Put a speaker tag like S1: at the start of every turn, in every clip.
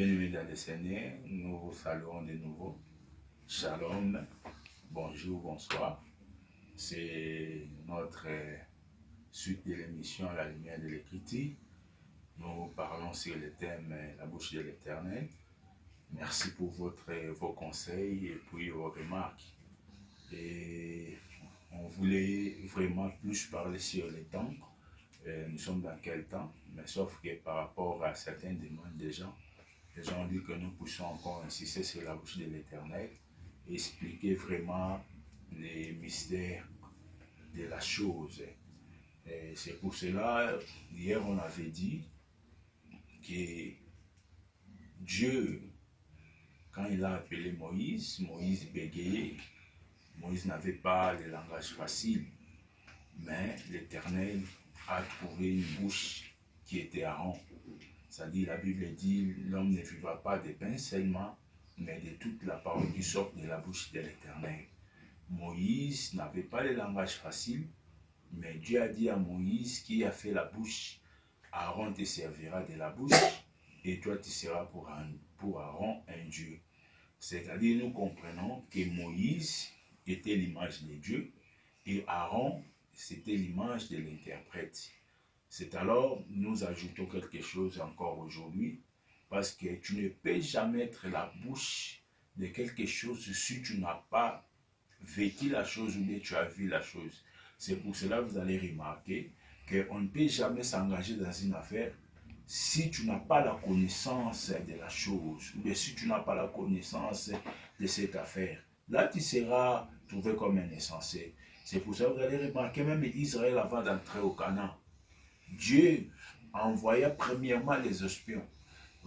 S1: Bien-aimés dans le Seigneur, nous vous saluons de nouveau. Shalom, bonjour, bonsoir. C'est notre suite de l'émission La lumière de l'écriture. Nous parlons sur le thème La bouche de l'Éternel. Merci pour vos conseils et puis vos remarques. Et on voulait vraiment plus parler sur le temps. Nous sommes dans quel temps? Mais sauf que par rapport à certaines demandes des gens ont dit que nous puissions encore insister sur la bouche de l'Éternel et expliquer vraiment les mystères de la chose. C'est pour cela, hier on avait dit que Dieu, quand il a appelé Moïse, Moïse bégayait. Moïse n'avait pas le langage facile, mais l'Éternel a trouvé une bouche qui était Aaron. C'est-à-dire, la Bible dit, l'homme ne vivra pas de pain seulement, mais de toute la parole qui sort de la bouche de l'Éternel. Moïse n'avait pas le langage facile, mais Dieu a dit à Moïse qui a fait la bouche, Aaron te servira de la bouche, et toi tu seras pour Aaron un Dieu. C'est-à-dire, nous comprenons que Moïse était l'image de Dieu, et Aaron, c'était l'image de l'interprète. C'est alors, nous ajoutons quelque chose encore aujourd'hui, parce que tu ne peux jamais être la bouche de quelque chose si tu n'as pas vécu la chose ou bien tu as vu la chose. C'est pour cela que vous allez remarquer qu'on ne peut jamais s'engager dans une affaire si tu n'as pas la connaissance de la chose, ou bien si tu n'as pas la connaissance de cette affaire. Là, tu seras trouvé comme un insensé. C'est pour ça que vous allez remarquer, même Israël avant d'entrer au Canaan, Dieu envoya premièrement les espions.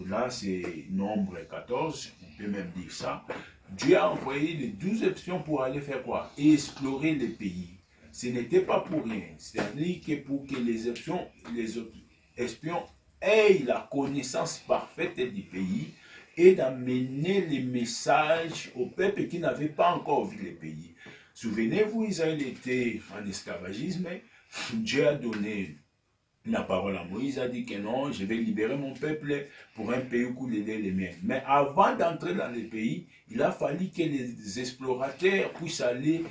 S1: Là, c'est nombre 14, on peut même dire ça. Dieu a envoyé les 12 espions pour aller faire quoi? Explorer le pays. Ce n'était pas pour rien. C'est-à-dire que pour que les espions aient la connaissance parfaite du pays et d'amener les messages au peuple qui n'avait pas encore vu le pays. Souvenez-vous, Israël était en esclavagisme. Dieu a donné la parole à Moïse, a dit que non, je vais libérer mon peuple pour un pays où couler les miens. Mais avant d'entrer dans le pays, il a fallu que les explorateurs puissent aller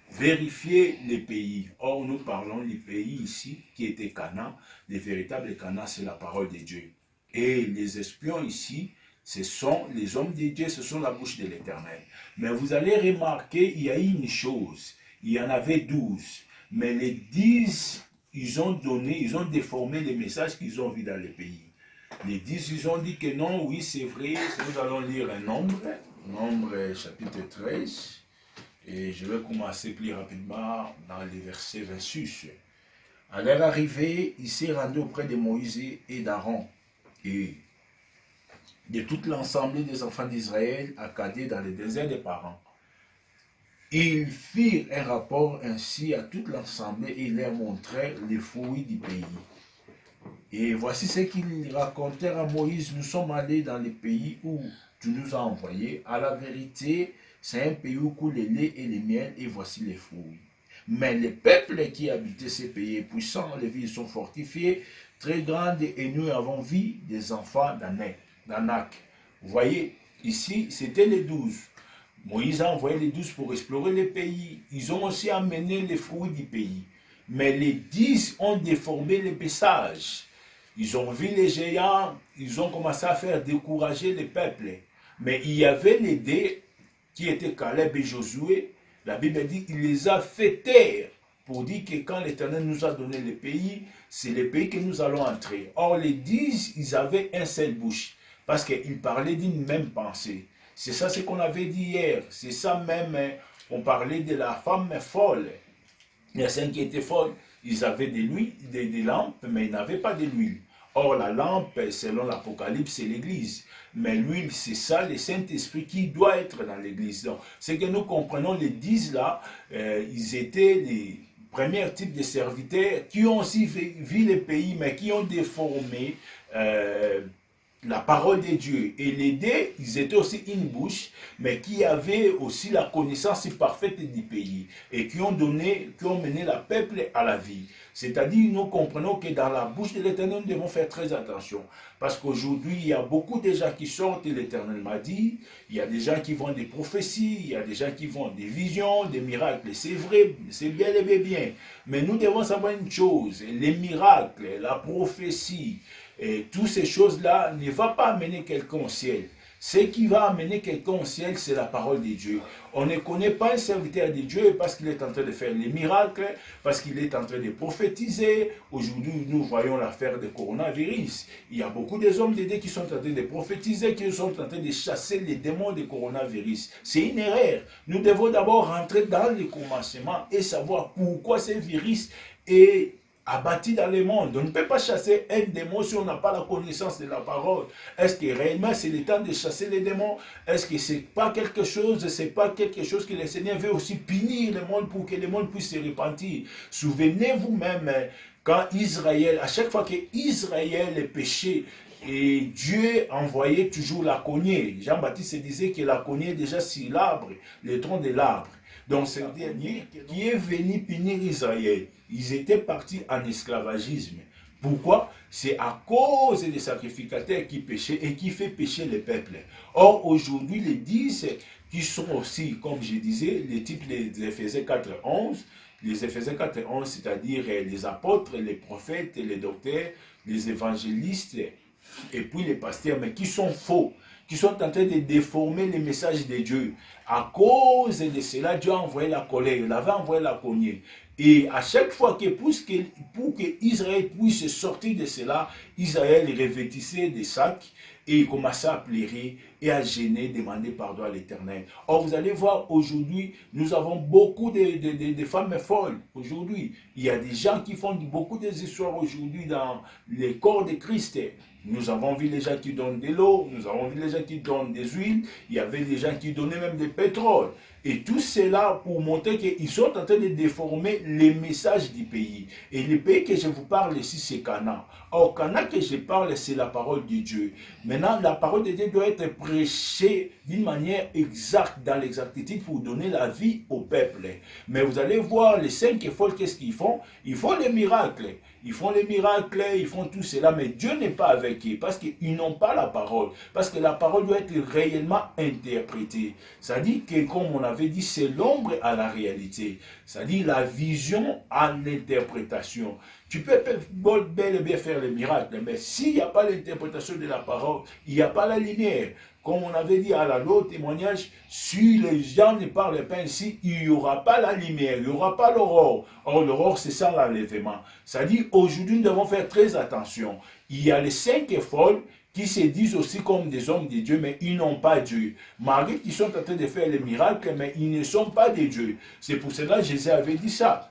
S1: vérifier les pays. Or, nous parlons du pays ici, qui était Canaan. Le véritable Canaan, c'est la parole de Dieu. Et les espions ici, ce sont les hommes de Dieu, ce sont la bouche de l'Éternel. Mais vous allez remarquer, il y a une chose, il y en avait 12. Mais les 10... ils ont déformé les messages qu'ils ont vus dans le pays. Les 10, ils ont dit que non, oui, c'est vrai. Nous allons lire un nombre chapitre 13. Et je vais commencer plus rapidement dans les versets 26. À leur arrivée, il s'est rendu auprès de Moïse et d'Aaron et de toute l'ensemble des enfants d'Israël accadés dans le désert des parents. Ils firent un rapport ainsi à toute l'assemblée et ils leur montrèrent les fruits du pays. Et voici ce qu'ils racontèrent à Moïse. Nous sommes allés dans le pays où tu nous as envoyés. À la vérité, c'est un pays où coule le lait et le miel et voici les fruits. Mais les peuples qui habitaient ces pays sont puissants, les villes sont fortifiées, très grandes et nous avons vu des enfants d'Anak. Vous voyez, ici, c'était les 12. Moïse a envoyé les 12 pour explorer le pays. Ils ont aussi amené les fruits du pays. Mais les 10 ont déformé les messages. Ils ont vu les géants, ils ont commencé à faire décourager les peuples. Mais il y avait les deux qui étaient Caleb et Josué. La Bible dit qu'il les a fait taire pour dire que quand l'Éternel nous a donné le pays, c'est le pays que nous allons entrer. Or, les 10, ils avaient un seul bouche parce qu'ils parlaient d'une même pensée. C'est ça ce qu'on avait dit hier. C'est ça même, on parlait de la femme folle. Les 5 qui étaient folles, ils avaient des lampes, mais ils n'avaient pas de l'huile. Or, la lampe, selon l'Apocalypse, c'est l'Église. Mais l'huile, c'est ça, le Saint-Esprit qui doit être dans l'Église. Donc, ce que nous comprenons, les 10 là, ils étaient les premiers types de serviteurs qui ont aussi vu le pays, mais qui ont déformé la parole de Dieu. Et les deux, ils étaient aussi une bouche, mais qui avaient aussi la connaissance parfaite du pays et qui ont mené le peuple à la vie. C'est-à-dire, nous comprenons que dans la bouche de l'Éternel, nous devons faire très attention. Parce qu'aujourd'hui, il y a beaucoup de gens qui sortent, l'Éternel m'a dit, il y a des gens qui vont des prophéties, il y a des gens qui vont des visions, des miracles. C'est vrai, c'est bel et bien. Mais nous devons savoir une chose, les miracles, la prophétie, et toutes ces choses-là ne vont pas amener quelqu'un au ciel. Ce qui va amener quelqu'un au ciel, c'est la parole de Dieu. On ne connaît pas un serviteur de Dieu parce qu'il est en train de faire les miracles, parce qu'il est en train de prophétiser. Aujourd'hui, nous voyons l'affaire du coronavirus. Il y a beaucoup d'hommes de Dieu qui sont en train de prophétiser, qui sont en train de chasser les démons du coronavirus. C'est une erreur. Nous devons d'abord rentrer dans le commencement et savoir pourquoi ce virus est abattu dans le monde. On ne peut pas chasser un démon si on n'a pas la connaissance de la parole. Est-ce que réellement c'est le temps de chasser les démons? Est-ce que c'est pas quelque chose que le Seigneur veut aussi punir le monde pour que le monde puisse se repentir? Souvenez-vous même quand Israël, à chaque fois que Israël péchait, et Dieu envoyait toujours la cognée. Jean-Baptiste disait que la cognée est déjà sur l'arbre, le tronc de l'arbre. Donc c'est le dernier qui est venu punir Israël. Ils étaient partis en esclavagisme. Pourquoi? C'est à cause des sacrificateurs qui péchaient et qui fait pécher le peuple. Or, aujourd'hui, les 10 qui sont aussi, comme je disais, les types des Éphésiens 4:11, les Éphésiens 4:11, c'est-à-dire les apôtres, les prophètes, les docteurs, les évangélistes, et puis les pasteurs, mais qui sont faux, qui sont en train de déformer les messages de Dieu. À cause de cela, Dieu a envoyé la colère, il avait envoyé la cognée. Et à chaque fois que, pour que Israël puisse sortir de cela, Israël revêtissait des sacs et il commençait à pleurer et à gêner, demander pardon à l'Éternel. Or, vous allez voir, aujourd'hui, nous avons beaucoup de femmes folles. Aujourd'hui, il y a des gens qui font beaucoup des histoires aujourd'hui dans les corps de Christ. Nous avons vu les gens qui donnent de l'eau, nous avons vu les gens qui donnent des huiles, il y avait des gens qui donnaient même du pétrole. Et tout cela pour montrer qu'ils sont en train de déformer les messages du pays. Et le pays que je vous parle ici, c'est Canaan. Or, Canaan que je parle, c'est la parole de Dieu. Maintenant, la parole de Dieu doit être prêchée d'une manière exacte, dans l'exactitude, pour donner la vie au peuple. Mais vous allez voir, les 5 folles, qu'est-ce qu'ils font? Ils font les miracles. Ils font les miracles, ils font tout cela, mais Dieu n'est pas avec eux, parce qu'ils n'ont pas la parole. Parce que la parole doit être réellement interprétée. C'est-à-dire que, comme on avait dit, c'est l'ombre à la réalité. C'est-à-dire la vision à l'interprétation. Tu peux bel et bien faire les miracles, mais s'il n'y a pas l'interprétation de la parole, il n'y a pas la lumière. Comme on avait dit à l'autre témoignage, si les gens ne parlent pas ainsi, il n'y aura pas la lumière, il n'y aura pas l'aurore. Or, l'aurore, c'est ça l'enlèvement. C'est-à-dire, aujourd'hui, nous devons faire très attention. Il y a les 5 folles qui se disent aussi comme des hommes de Dieu, mais ils n'ont pas Dieu. Malgré qu'ils sont en train de faire les miracles, mais ils ne sont pas des dieux. C'est pour cela que Jésus avait dit ça.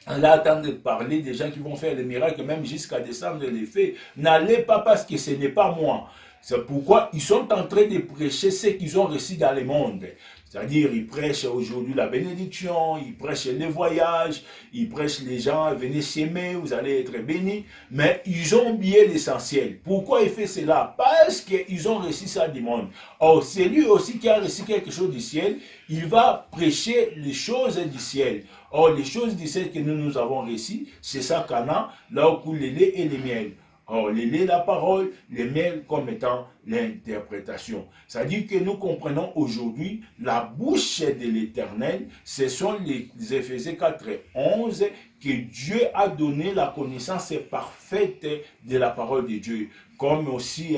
S1: On a attendu de parler des gens qui vont faire les miracles, même jusqu'à descendre les faits. N'allez pas parce que ce n'est pas moi. C'est pourquoi ils sont en train de prêcher ce qu'ils ont reçu dans le monde. C'est-à-dire, ils prêchent aujourd'hui la bénédiction, ils prêchent les voyages, ils prêchent les gens, venez s'aimer, vous allez être bénis. Mais ils ont oublié l'essentiel. Pourquoi ils font cela? Parce qu'ils ont reçu ça du monde. Or, c'est lui aussi qui a reçu quelque chose du ciel, il va prêcher les choses du ciel. Or, les choses du ciel que nous avons reçues, c'est ça Canaan, là où coule le lait et le miel. Or, le lait, la parole, le miel comme étant l'interprétation. C'est-à-dire que nous comprenons aujourd'hui la bouche de l'Éternel, ce sont les Éphésiens 4:11 que Dieu a donné la connaissance parfaite de la parole de Dieu. Comme aussi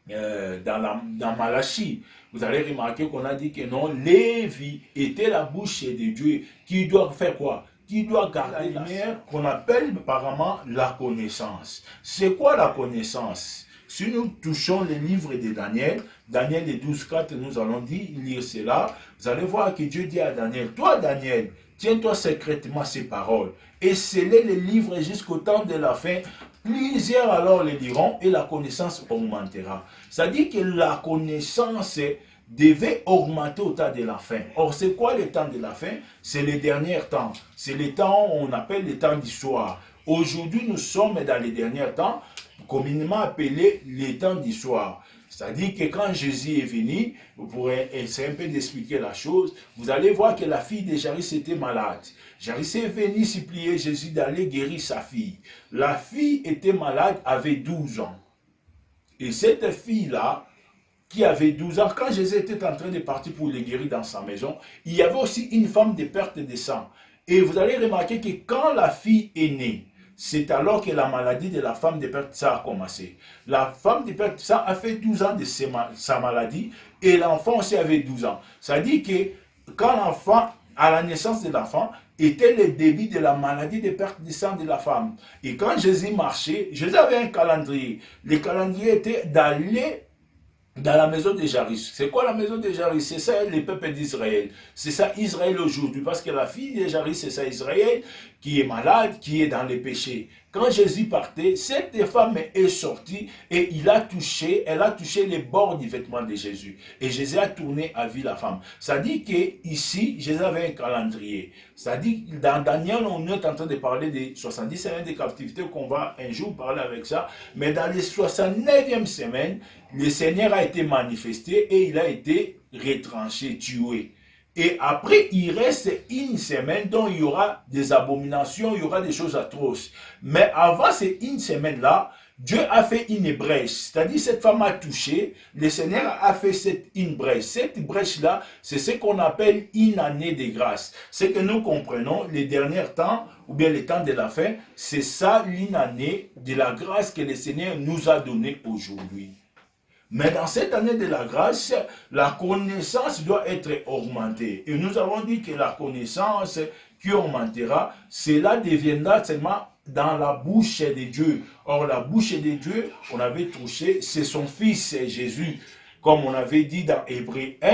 S1: dans Malachie, vous allez remarquer qu'on a dit que non, Lévi était la bouche de Dieu qui doit faire quoi? Qui doit garder la lumière qu'on appelle apparemment la connaissance. C'est quoi la connaissance? Si nous touchons les livres de Daniel, Daniel 12:4, nous allons lire cela, vous allez voir que Dieu dit à Daniel, toi Daniel, tiens-toi secrètement ces paroles et scellez les livres jusqu'au temps de la fin. Plusieurs alors les liront et la connaissance augmentera. C'est-à-dire que la connaissance devait augmenter au temps de la fin. Or, c'est quoi le temps de la fin? C'est les derniers temps. C'est le temps, on appelle le temps du soir, Aujourd'hui, nous sommes dans les derniers temps, communément appelés les temps d'histoire. C'est-à-dire que quand Jésus est venu, vous pourrez essayer un peu d'expliquer la chose, vous allez voir que la fille de Jairus était malade. Jairus est venu supplier Jésus d'aller guérir sa fille. La fille était malade, avait 12 ans. Et cette fille-là, qui avait 12 ans, quand Jésus était en train de partir pour les guérir dans sa maison, il y avait aussi une femme de perte de sang. Et vous allez remarquer que quand la fille est née, c'est alors que la maladie de la femme de perte de sang a commencé. La femme de perte de sang a fait 12 ans de sa maladie et l'enfant aussi avait 12 ans. Ça dit que quand l'enfant, à la naissance de l'enfant, était le début de la maladie de perte de sang de la femme. Et quand Jésus marchait, Jésus avait un calendrier. Le calendrier était d'aller dans la maison de Jairus. C'est quoi la maison de Jairus? C'est ça le peuple d'Israël. C'est ça Israël aujourd'hui. Parce que la fille de Jairus, c'est ça Israël qui est malade, qui est dans les péchés. Quand Jésus partait, cette femme est sortie et elle a touché les bords du vêtement de Jésus. Et Jésus a tourné à vue la femme. Ça dit qu'ici, Jésus avait un calendrier. Ça dit que dans Daniel, on est en train de parler des 70 semaines de captivité, qu'on va un jour parler avec ça. Mais dans les 69e semaines, le Seigneur a été manifesté et il a été retranché, tué. Et après, il reste une semaine dont il y aura des abominations, il y aura des choses atroces. Mais avant ces une semaine-là, Dieu a fait une brèche. C'est-à-dire, cette femme a touché, le Seigneur a fait une brèche. Cette brèche-là, c'est ce qu'on appelle une année de grâce. Ce que nous comprenons, les derniers temps, ou bien les temps de la fin, c'est ça une année de la grâce que le Seigneur nous a donnée aujourd'hui. Mais dans cette année de la grâce, la connaissance doit être augmentée. Et nous avons dit que la connaissance qui augmentera, cela deviendra seulement dans la bouche de Dieu. Or, la bouche de Dieu, on avait touché, c'est son Fils Jésus. Comme on avait dit dans Hébreux 1,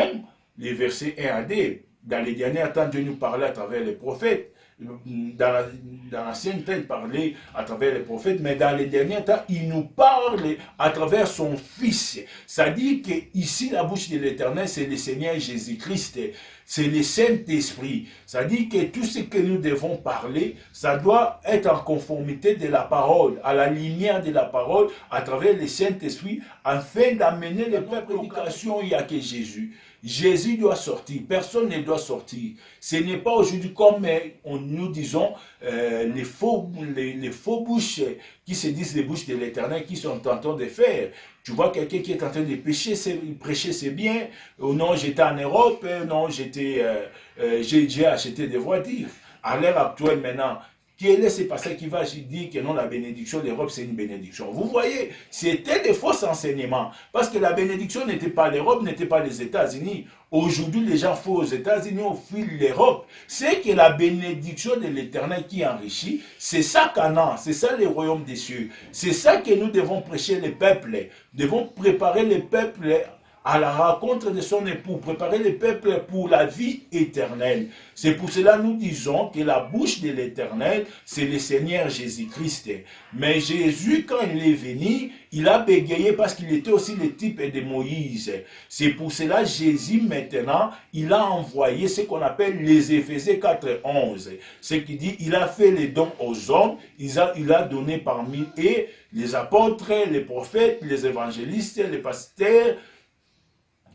S1: les versets 1 à 2. Dans les derniers temps, Dieu nous parlait à travers les prophètes. Dans l'ancien temps, il parlait à travers les prophètes, mais dans les derniers temps, il nous parle à travers son Fils. Ça dit que ici, la bouche de l'Éternel, c'est le Seigneur Jésus-Christ, c'est le Saint-Esprit. Ça dit que tout ce que nous devons parler, ça doit être en conformité de la parole, à la lumière de la parole, à travers le Saint-Esprit, afin d'amener les peuples à l'éducation. Il n'y a que Jésus. Jésus doit sortir, personne ne doit sortir. Ce n'est pas aujourd'hui comme nous disons les faux bouches qui se disent les bouches de l'Éternel qui sont en train de faire. Tu vois quelqu'un qui est en train de prêcher c'est bien. Oh non, j'étais en Europe, non, j'ai acheté des voitures. À l'heure actuelle maintenant, quel est ce passage qui va dire que non, la bénédiction de l'Europe, c'est une bénédiction? Vous voyez, c'était des faux enseignements. Parce que la bénédiction n'était pas l'Europe, n'était pas les États-Unis. Aujourd'hui, les gens font aux États-Unis, on fuit l'Europe. C'est que la bénédiction de l'Éternel qui enrichit, c'est ça Canaan, c'est ça le royaume des cieux. C'est ça que nous devons prêcher les peuples. Nous devons préparer les peuples à la rencontre de son époux, préparer le peuple pour la vie éternelle. C'est pour cela que nous disons que la bouche de l'Éternel, c'est le Seigneur Jésus-Christ. Mais Jésus, quand il est venu, il a bégayé parce qu'il était aussi le type de Moïse. C'est pour cela que Jésus, maintenant, il a envoyé ce qu'on appelle les Éphésiens 4:11. Ce qui dit, il a fait les dons aux hommes, il a donné parmi eux les apôtres, les prophètes, les évangélistes, les pasteurs,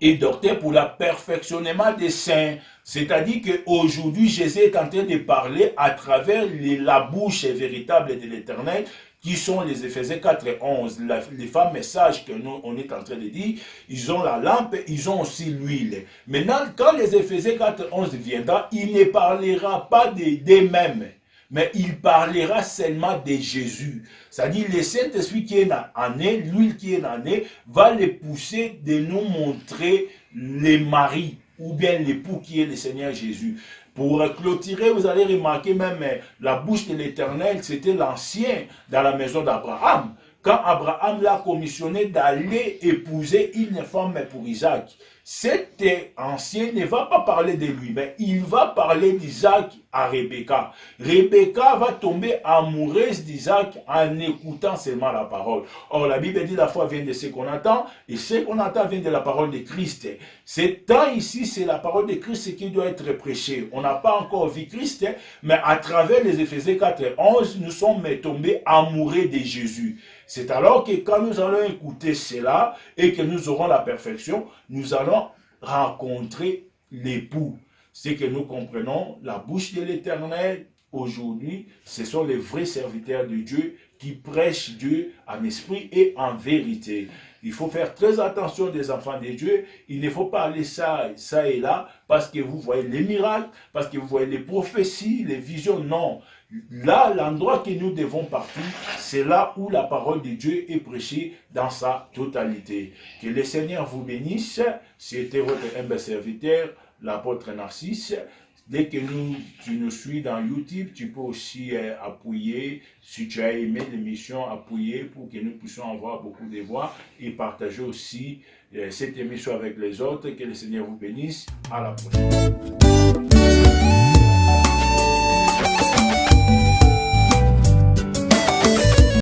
S1: et docteur pour le perfectionnement des saints. C'est-à-dire qu'aujourd'hui, Jésus est en train de parler à travers la bouche véritable de l'Éternel, qui sont les Éphésiens 4:11. Les femmes sages que nous, on est en train de dire, ils ont la lampe, ils ont aussi l'huile. Maintenant, quand les Éphésiens 4:11 viendra, il ne parlera pas d'eux-mêmes, mais il parlera seulement de Jésus. C'est-à-dire le Saint-Esprit qui est en eux, l'huile qui est en eux, va les pousser de nous montrer les maris, ou bien l'époux qui est le Seigneur Jésus. Pour clôturer, vous allez remarquer même la bouche de l'Éternel, c'était l'ancien dans la maison d'Abraham. Quand Abraham l'a commissionné d'aller épouser une femme pour Isaac, cet ancien ne va pas parler de lui, mais il va parler d'Isaac à Rebecca. Rebecca va tomber amoureuse d'Isaac en écoutant seulement la parole. Or, la Bible dit la foi vient de ce qu'on entend, et ce qu'on entend vient de la parole de Christ. C'est temps ici, c'est la parole de Christ qui doit être prêchée. On n'a pas encore vu Christ, mais à travers les Éphésiens 4:11, nous sommes tombés amoureux de Jésus. C'est alors que quand nous allons écouter cela et que nous aurons la perfection, nous allons rencontrer l'époux. C'est que nous comprenons la bouche de l'Éternel. Aujourd'hui, ce sont les vrais serviteurs de Dieu qui prêchent Dieu en esprit et en vérité. Il faut faire très attention des enfants de Dieu. Il ne faut pas aller ça et là, parce que vous voyez les miracles, parce que vous voyez les prophéties, les visions. Non. Là, l'endroit que nous devons partir, c'est là où la parole de Dieu est prêchée dans sa totalité. Que le Seigneur vous bénisse. C'était votre humble serviteur, l'apôtre Narcisse. Dès que tu nous suis dans YouTube, tu peux aussi appuyer, si tu as aimé l'émission, appuyer pour que nous puissions avoir beaucoup de voix et partager aussi cette émission avec les autres. Que le Seigneur vous bénisse. À la prochaine.